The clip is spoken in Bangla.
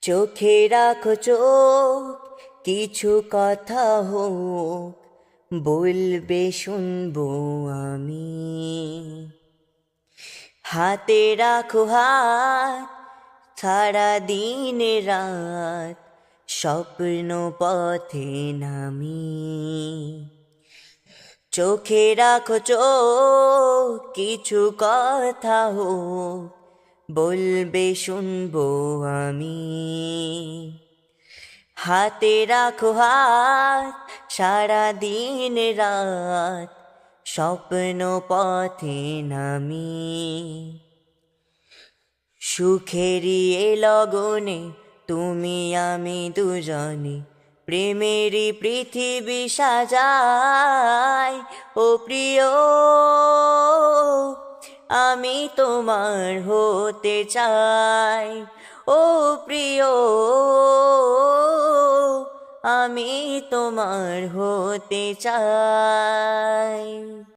চোখে রাখো চোখ, কিছু কথা হোক, বলবে শুনবো আমি। হাতে রাখো হাত, সারা দিন রাত, স্বপ্ন পথে নামি। চোখে রাখো চোখ, কিছু কথা হোক, বলবে শুনবো আমি। হাতে রাখো হাত, সারা দিন রাত, স্বপ্ন পথে নামি। সুখেরই এ লগনে তুমি আমি দুজনে, প্রেমেরই পৃথিবী সাজাই। ও প্রিয়, আমি তোমার হতে চাই। ও প্রিয়, আমি তোমার হতে চাই।